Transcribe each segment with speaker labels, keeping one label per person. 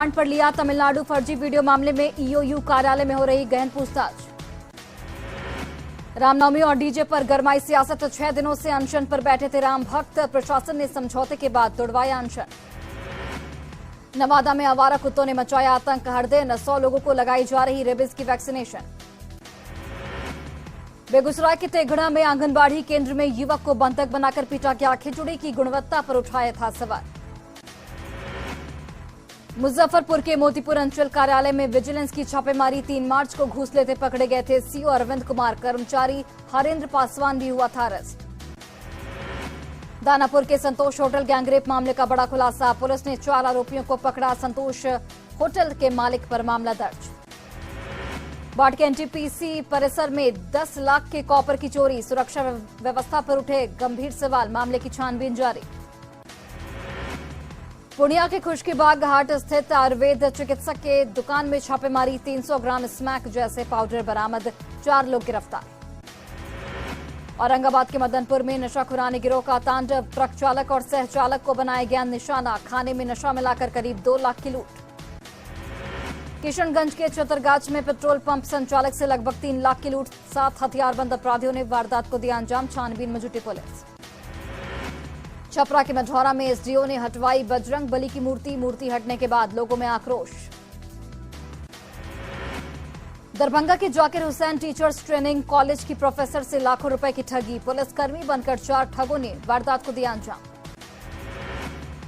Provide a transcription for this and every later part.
Speaker 1: Remand पर लिया। तमिलनाडु फर्जी वीडियो मामले में ईओयू कार्यालय में हो रही गहन पूछताछ। रामनवमी और डीजे पर गरमाई सियासत। 6 दिनों से अनशन पर बैठे थे राम भक्त। प्रशासन ने समझौते के बाद तोड़वाया अनशन। नवादा में आवारा कुत्तों ने मचाया आतंक। हर दिन 100 लोगों को लगाई जा रही रेबीज की वैक्सीनेशन। बेगूसराय के तेघड़ा में आंगनबाड़ी केंद्र में युवक को बंधक बनाकर पीटा गया। खिचड़ी की गुणवत्ता पर उठाया था सवाल। मुजफ्फरपुर के मोतीपुर अंचल कार्यालय में विजिलेंस की छापेमारी। 3 मार्च को घूस लेते पकड़े गए थे सीओ अरविंद कुमार। कर्मचारी हरेंद्र पासवान भी हुआ था अरेस्ट। दानापुर के संतोष होटल गैंगरेप मामले का बड़ा खुलासा। पुलिस ने 4 आरोपियों को पकड़ा। संतोष होटल के मालिक पर मामला दर्ज। बाट के एनटीपीसी परिसर में 10 लाख के कॉपर की चोरी। सुरक्षा व्यवस्था पर उठे गंभीर सवाल। मामले की छानबीन जारी। पूर्णिया के खुशकीबाग घाट स्थित आयुर्वेद चिकित्सक के दुकान में छापेमारी। 300 ग्राम स्मैक जैसे पाउडर बरामद। 4 लोग गिरफ्तार। औरंगाबाद के मदनपुर में नशाखुरानी गिरोह का तांडव। ट्रक चालक और सह चालक को बनाया गया निशाना। खाने में नशा मिलाकर करीब 2 लाख की लूट। किशनगंज के चतरगाछ में पेट्रोल पंप संचालक से लगभग 3 लाख की लूट। 7 हथियारबंद अपराधियों ने वारदात को दिया अंजाम। छानबीन में जुटी पुलिस। छपरा के मझौरा में एसडीओ ने हटवाई बजरंग बली की मूर्ति हटने के बाद लोगों में आक्रोश। दरभंगा के Zakir Hussain teachers training college की प्रोफेसर से लाखों रुपए की ठगी। पुलिसकर्मी बनकर 4 ठगों ने वारदात को दिया अंजाम।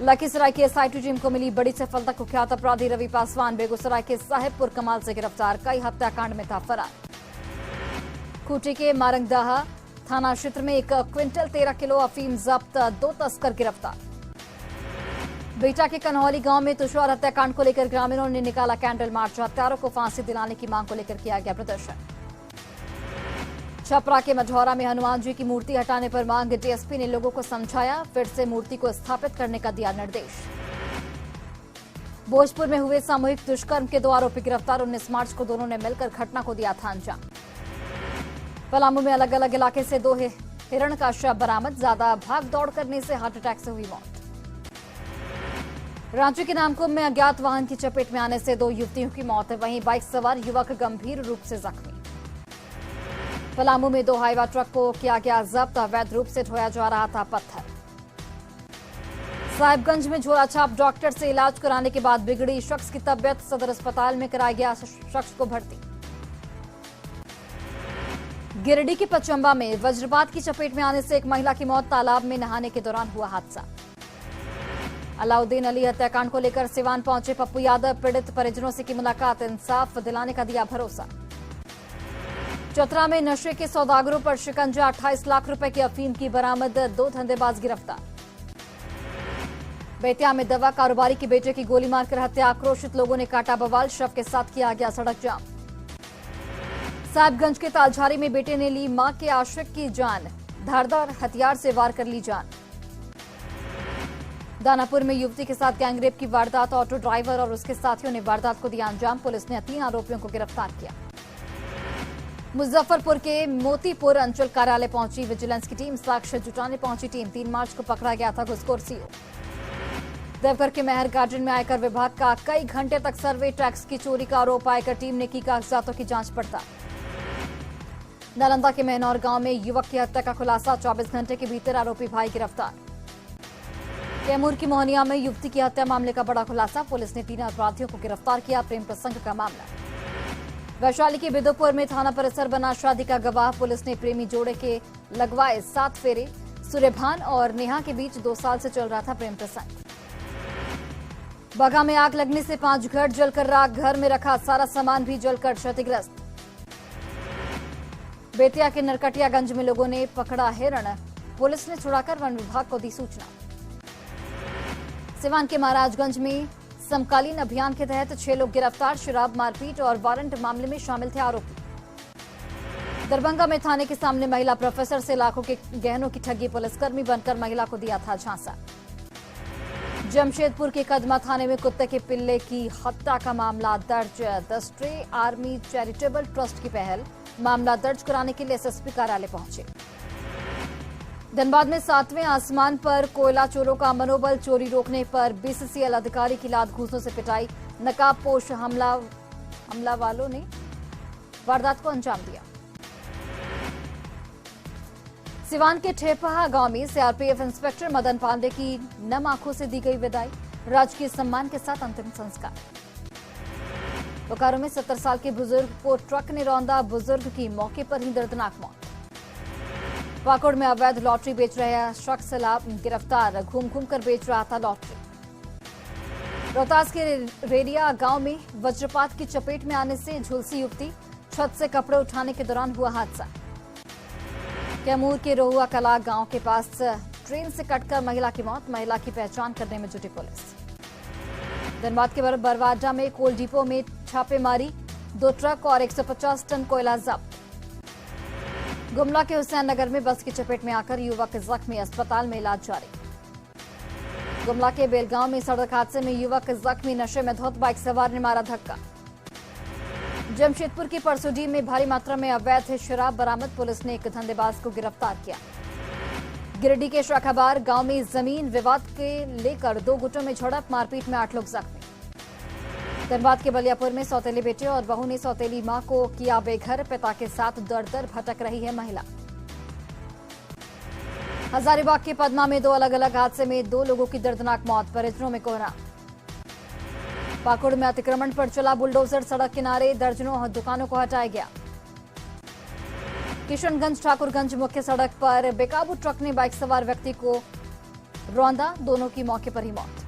Speaker 1: लखीसराय की एसआईटी टीम को मिली बड़ी सफलता। कुख्यात अपराधी रवि पासवान बेगूसराय के साहेबपुर कमाल से गिरफ्तार। कई हत्याकांड में था फरार। खूंटी के मारंगदाहा थाना क्षेत्र में 1 क्विंटल 13 किलो अफीम जब्त। 2 तस्कर गिरफ्तार। बेटा के कन्हौली गांव में तुषार हत्याकांड को लेकर ग्रामीणों ने निकाला कैंडल मार्च। हत्यारों को फांसी दिलाने की मांग को लेकर किया गया प्रदर्शन। छपरा के मझौरा में हनुमान जी की मूर्ति हटाने पर मांग। डीएसपी ने लोगों को समझाया। फिर से मूर्ति को स्थापित करने का दिया निर्देश। भोजपुर में हुए सामूहिक दुष्कर्म के 2 आरोपी गिरफ्तार। 19 मार्च को दोनों ने मिलकर घटना को दिया था अंजाम। पलामू में अलग अलग इलाके से 2 हिरण का शव बरामद। ज्यादा भाग दौड़ करने से हार्ट अटैक से हुई मौत। रांची के नामकुम में अज्ञात वाहन की चपेट में आने से 2 युवतियों की मौत। वहीं बाइक सवार युवक गंभीर रूप से जख्मी। पलामू में 2 हाईवा ट्रक को किया गया जब्त। अवैध रूप से ढोया जा रहा था पत्थर। साहिबगंज में झोलाछाप डॉक्टर से इलाज कराने के बाद बिगड़ी शख्स की तबीयत। सदर अस्पताल में कराया गया शख्स को भर्ती। गिरिडीह के पचंबा में वज्रपात की चपेट में आने से एक महिला की मौत। तालाब में नहाने के दौरान हुआ हादसा। अलाउद्दीन अली हत्याकांड को लेकर सिवान पहुंचे पप्पू यादव। पीड़ित परिजनों से की मुलाकात। इंसाफ दिलाने का दिया भरोसा। चतरा में नशे के सौदागरों पर शिकंजा। 28 लाख रुपए की अफीम की बरामद। 2 धंधेबाज गिरफ्तार। बेतिया में दवा कारोबारी की बेटे की गोली मारकर हत्या। आक्रोशित लोगों ने काटा बवाल। शव के साथ किया गया सड़क जाम। साहिबगंज के तालझारी में बेटे ने ली मां के आशिक की जान। धारदार हथियार से वार कर ली जान। दानापुर में युवती के साथ गैंगरेप की वारदात। ऑटो ड्राइवर और उसके साथियों ने वारदात को दिया अंजाम। पुलिस ने 3 आरोपियों को गिरफ्तार किया। मुजफ्फरपुर के मोतीपुर अंचल कार्यालय पहुंची विजिलेंस की टीम। साक्ष्य जुटाने पहुंची टीम। 3 मार्च को पकड़ा गया था घुसखोर सीओ। देवघर के मेहर गार्डन में आयकर विभाग का कई घंटे तक सर्वे। टैक्स की चोरी का आरोप। आयकर टीम ने की कागजातों की जांच पड़ताल। नालंदा के मेहनौर गांव में युवक की हत्या का खुलासा। 24 घंटे के भीतर आरोपी भाई गिरफ्तार। कैमूर की मोहनिया में युवती की हत्या मामले का बड़ा खुलासा। पुलिस ने 3 अपराधियों को गिरफ्तार किया। प्रेम प्रसंग का मामला। वैशाली के बिदुपुर में थाना परिसर बना शादी का गवाह। पुलिस ने प्रेमी जोड़े के लगवाए 7 फेरे। सूर्यभान और नेहा के बीच 2 साल से चल रहा था प्रेम प्रसंग। बगा में आग लगने से 5 घर जलकर राख। घर में रखा सारा सामान भी जलकर क्षतिग्रस्त। बेतिया के नरकटियागंज में लोगों ने पकड़ा हिरण। पुलिस ने छुड़ाकर वन विभाग को दी सूचना। सिवान के महाराजगंज में समकालीन अभियान के तहत 6 लोग गिरफ्तार। शराब मारपीट और वारंट मामले में शामिल थे आरोपी। दरभंगा में थाने के सामने महिला प्रोफेसर से लाखों के गहनों की ठगी। पुलिसकर्मी बनकर महिला को दिया था झांसा। जमशेदपुर के कदमा थाने में कुत्ते के पिल्ले की हत्या का मामला दर्ज। The stray army charitable trust की पहल। मामला दर्ज कराने के लिए एसएसपी कार्यालय पहुंचे। धनबाद में 7वें आसमान पर कोयला चोरों का मनोबल। चोरी रोकने पर बीसीसीएल अधिकारी की लात घूसों से पिटाई। नकाबपोश हमला वालों ने वारदात को अंजाम दिया। सिवान के ठेपहा गांव में सीआरपीएफ इंस्पेक्टर मदन पांडे की नम आंखों से दी गई विदाई, राजकीय सम्मान के साथ अंतिम संस्कार। बोकारो में 70 साल के बुजुर्ग को ट्रक ने रौंदा, बुजुर्ग की मौके पर ही दर्दनाक मौत। पाकुड़ में अवैध लॉटरी बेच रहे शख्स गिरफ्तार, घूम घूम कर बेच रहा था लॉटरी। रोहतास के रेडिया गांव में वज्रपात की चपेट में आने से झुलसी युवती, छत से कपड़े उठाने के दौरान हुआ हादसा। कैमूर के रोहुआ कला गांव के पास ट्रेन से कटकर महिला की मौत, महिला की पहचान करने में जुटी पुलिस। धनबाद के बरवाडा में कोल डिपो में छापेमारी, 2 ट्रक और 150 टन कोयला जब्त। गुमला के हुसैन नगर में बस की चपेट में आकर युवक जख्मी, अस्पताल में इलाज जारी। गुमला के बेलगांव में सड़क हादसे में युवक जख्मी, नशे में धुत बाइक सवार ने मारा धक्का। जमशेदपुर की परसोडी में भारी मात्रा में अवैध शराब बरामद, पुलिस ने एक धंधेबाज को गिरफ्तार किया। गिरिडीह के शाखाबार गांव में जमीन विवाद के लेकर 2 गुटों में झड़प, मारपीट में 8 लोग जख्मी। धनबाद के बलियापुर में सौतेली बेटे और बहू ने सौतेली मां को किया बेघर, पिता के साथ दर दर भटक रही है महिला। हजारीबाग के पदमा में 2 अलग अलग हादसे में 2 लोगों की दर्दनाक मौत, परिजनों में कोहराम। पाकुड़ में अतिक्रमण पर चला बुलडोजर, सड़क किनारे दर्जनों दुकानों को हटाया गया। किशनगंज ठाकुरगंज मुख्य सड़क पर बेकाबू ट्रक ने बाइक सवार व्यक्ति को रौंदा, दोनों की मौके पर ही मौत।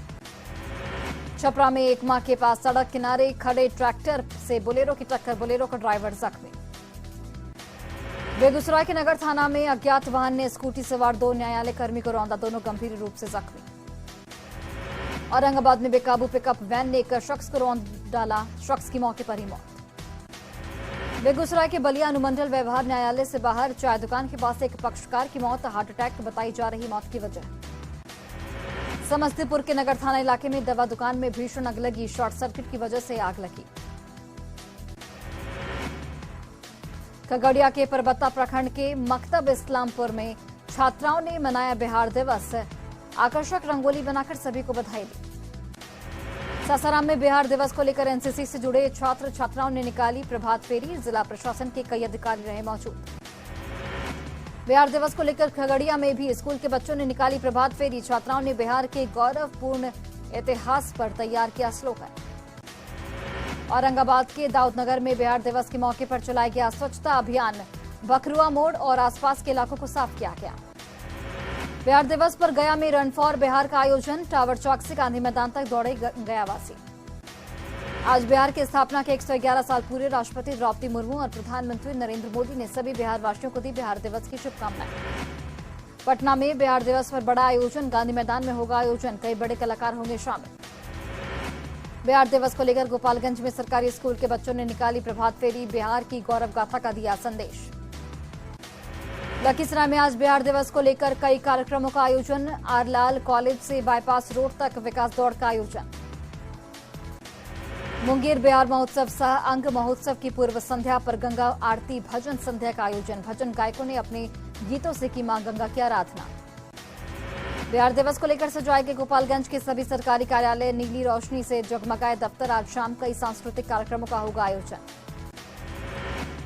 Speaker 1: छपरा में एक मां के पास सड़क किनारे खड़े ट्रैक्टर से बोलेरो की टक्कर, बोलेरो का ड्राइवर जख्मी। बेगूसराय के नगर थाना में अज्ञात वाहन ने स्कूटी सवार 2 न्यायालय कर्मी को रौंदा, दोनों गंभीर रूप से जख्मी। औरंगाबाद में बेकाबू पिकअप वैन ने एक शख्स को रौंद डाला, शख्स की मौके पर ही मौत। बेगूसराय के बलिया अनुमंडल व्यवहार न्यायालय से बाहर चाय दुकान के पास एक पक्षकार की मौत, हार्ट अटैक बताई जा रही मौत की वजह। समस्तीपुर के नगर थाना इलाके में दवा दुकान में भीषण आग लगी, शॉर्ट सर्किट की वजह से आग लगी। खगड़िया के परबत्ता प्रखंड के मकतब इस्लामपुर में छात्राओं ने मनाया बिहार दिवस, आकर्षक रंगोली बनाकर सभी को बधाई दी। सासाराम में बिहार दिवस को लेकर एनसीसी से जुड़े छात्र छात्राओं ने निकाली प्रभात फेरी, जिला प्रशासन के कई अधिकारी रहे मौजूद। बिहार दिवस को लेकर खगड़िया में भी स्कूल के बच्चों ने निकाली प्रभात फेरी, छात्राओं ने बिहार के गौरवपूर्ण इतिहास पर तैयार किया स्लोगन। औरंगाबाद के दाऊदनगर में बिहार दिवस के मौके पर चलाया गया स्वच्छता अभियान, बकरुआ मोड़ और आसपास के इलाकों को साफ किया गया। बिहार दिवस पर गया में रन फॉर बिहार का आयोजन, टावर चौक से गांधी मैदान तक दौड़े गयावासी। आज बिहार की स्थापना के 111 साल पूरे, राष्ट्रपति द्रौपदी मुर्मू और प्रधानमंत्री नरेंद्र मोदी ने सभी बिहार वासियों को दी बिहार दिवस की शुभकामनाएं। पटना में बिहार दिवस पर बड़ा आयोजन, गांधी मैदान में होगा आयोजन, कई बड़े कलाकार होंगे शामिल। बिहार दिवस को लेकर गोपालगंज में सरकारी स्कूल के बच्चों ने निकाली प्रभात फेरी, बिहार की गौरव गाथा का दिया संदेश। लखीसराय में आज बिहार दिवस को लेकर कई कार्यक्रमों का आयोजन, आरलाल कॉलेज से बाईपास रोड तक विकास दौड़ का आयोजन। मुंगेर बिहार महोत्सव सह अंग महोत्सव की पूर्व संध्या पर गंगा आरती भजन संध्या का आयोजन, भजन गायकों ने अपने गीतों से की मां गंगा की आराधना। बिहार दिवस को लेकर सजाए गए गोपालगंज के सभी सरकारी कार्यालय, नीली रोशनी से जगमगाए दफ्तर, आज शाम कई सांस्कृतिक कार्यक्रमों का होगा आयोजन।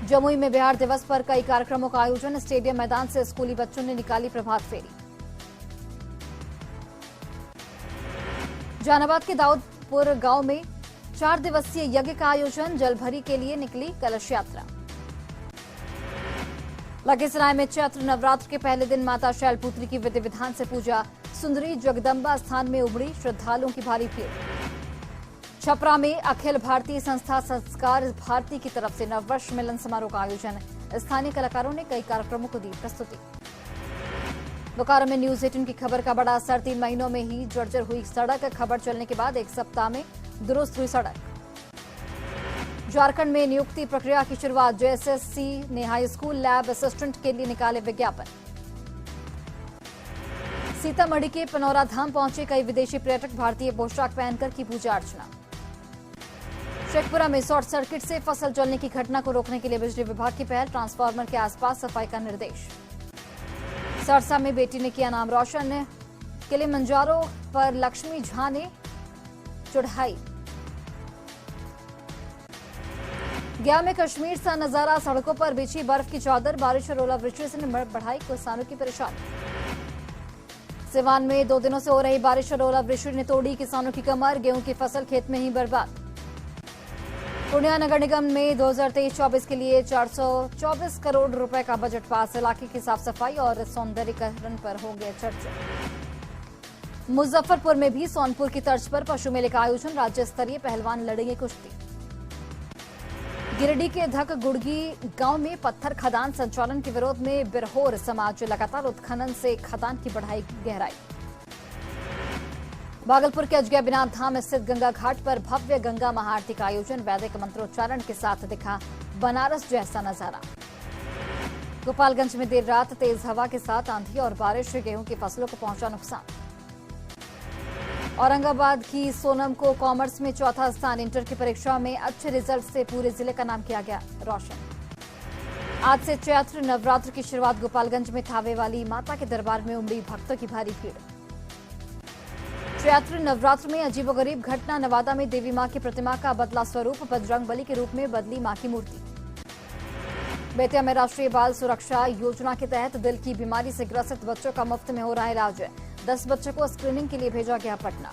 Speaker 1: जमुई में बिहार दिवस पर कई कार्यक्रमों का आयोजन, स्टेडियम मैदान से स्कूली बच्चों ने निकाली प्रभात फेरी। जहानाबाद के दाऊदपुर गांव में 4 दिवसीय यज्ञ का आयोजन, जलभरी के लिए निकली कलश यात्रा। लखीसराय में चैत्र नवरात्र के पहले दिन माता शैलपुत्री की विधि विधान से पूजा, सुंदरी जगदम्बा स्थान में उमड़ी श्रद्धालुओं की भारी भीड़। छपरा में अखिल भारतीय संस्था संस्कार भारती की तरफ से नववर्ष मिलन समारोह का आयोजन, स्थानीय कलाकारों ने कई कार्यक्रमों को दी प्रस्तुति। बोकारो में न्यूज 18 की खबर का बड़ा असर, 3 महीनों में ही जर्जर हुई सड़क, खबर चलने के बाद 1 सप्ताह में दुरुस्त हुई सड़क। झारखंड में नियुक्ति प्रक्रिया की शुरुआत, जेएसएससी ने हाई स्कूल लैब असिस्टेंट के लिए निकाले विज्ञापन। सीतामढ़ी के पनौरा धाम पहुंचे कई विदेशी पर्यटक, भारतीय पोशाक पहनकर की पूजा अर्चना। शेखपुरा में शॉर्ट सर्किट से फसल जलने की घटना को रोकने के लिए बिजली विभाग की पहल, ट्रांसफार्मर के आसपास सफाई का निर्देश। सरसा में बेटी ने किया नाम रोशन, किलिमंजारो पर लक्ष्मी झा ने चढ़ाई गया में कश्मीर सा नजारा, सड़कों पर बिछी बर्फ की चादर, बारिश और ओलावृष्टि से बढ़ाई किसानों की परेशानी। सिवान में 2 दिनों से हो रही बारिश और ओलावृष्टि ने तोड़ी किसानों की कमर, गेहूं की फसल खेत में ही बर्बाद। पूर्णिया नगर निगम में 2023-24 के लिए 424 करोड़ रुपए का बजट पास, इलाके की साफ सफाई और सौंदर्यीकरण पर होंगे चर्चा। मुजफ्फरपुर में भी सोनपुर की तर्ज पर पशु मेले का आयोजन, राज्य स्तरीय पहलवान लड़ेंगे कुश्ती। गिरिडीह के धक गुड़गी गांव में पत्थर खदान संचालन के विरोध में बिरहोर समाज, लगातार उत्खनन से खदान की बढ़ाई गहराई। भागलपुर के अजगैबीनाथ धाम स्थित गंगा घाट पर भव्य गंगा महाआरती का आयोजन, वैदिक मंत्रोच्चारण के साथ दिखा बनारस जैसा नजारा। गोपालगंज में देर रात तेज हवा के साथ आंधी और बारिश से गेहूं की फसलों को पहुंचा नुकसान। औरंगाबाद की सोनम को कॉमर्स में चौथा स्थान, इंटर की परीक्षा में अच्छे रिजल्ट से पूरे जिले का नाम किया गया रोशन। आज से चैत्र नवरात्र की शुरुआत, गोपालगंज में थावे वाली माता के दरबार में उमड़ी भक्तों की भारी भीड़। चैत्र नवरात्र में अजीबोगरीब घटना, नवादा में देवी मां की प्रतिमा का बदला स्वरूप, बजरंगबली के रूप में बदली मां की मूर्ति। बेतिया में राष्ट्रीय बाल सुरक्षा योजना के तहत दिल की बीमारी से ग्रसित बच्चों का मुफ्त में हो रहा इलाज, 10 बच्चों को स्क्रीनिंग के लिए भेजा गया पटना।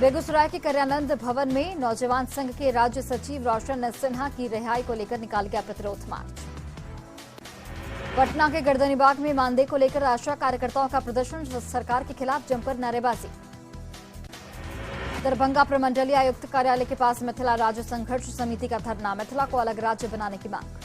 Speaker 1: बेगूसराय के कल्याणंद भवन में नौजवान संघ के राज्य सचिव रोशन सिन्हा की रिहाई को लेकर निकाल गया प्रतिरोध मार्च। पटना के गर्दनीबाग में मानदेय को लेकर आशा कार्यकर्ताओं का प्रदर्शन, सरकार के खिलाफ जमकर नारेबाजी। दरभंगा प्रमंडलीय आयुक्त कार्यालय के पास मिथिला राज्य संघर्ष समिति का धरना, मिथिला को अलग राज्य बनाने की मांग।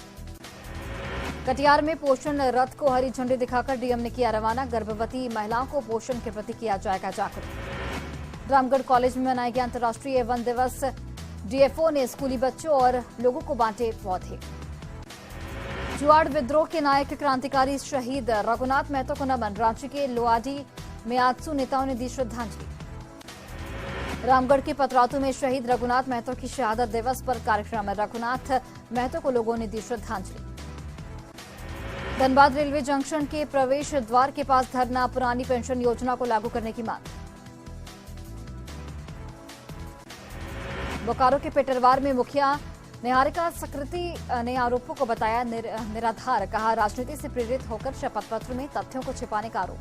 Speaker 1: कटिहार में पोषण रथ को हरी झंडी दिखाकर डीएम ने किया रवाना, गर्भवती महिलाओं को पोषण के प्रति किया जाएगा जागरूक। रामगढ़ कॉलेज में मनाया गया अंतर्राष्ट्रीय वन दिवस, डीएफओ ने स्कूली बच्चों और लोगों को बांटे पौधे। जुआड़ विद्रोह के नायक क्रांतिकारी शहीद रघुनाथ महतो को नमन, रांची के लोआडी में आजसू नेताओं ने दी श्रद्धांजलि। रामगढ़ के पतरातू में शहीद रघुनाथ महतो की शहादत दिवस पर कार्यक्रम, रघुनाथ महतो को लोगों ने दी श्रद्धांजलि। धनबाद रेलवे जंक्शन के प्रवेश द्वार के पास धरना, पुरानी पेंशन योजना को लागू करने की मांग। बोकारो के पेटरवार में मुखिया निहारिका सकृति ने आरोपों को बताया निराधार, कहा राजनीति से प्रेरित होकर शपथ पत्र में तथ्यों को छिपाने का आरोप।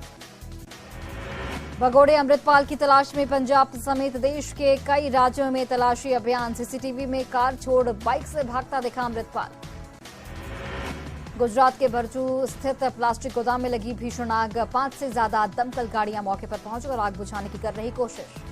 Speaker 1: भगोड़े अमृतपाल की तलाश में पंजाब समेत देश के कई राज्यों में तलाशी अभियान, सीसीटीवी में कार छोड़ बाइक से भागता दिखा अमृतपाल। गुजरात के भरजू स्थित प्लास्टिक गोदाम में लगी भीषण आग, 5 से ज्यादा दमकल गाड़ियां मौके पर पहुंचकर आग बुझाने की कर रही कोशिश।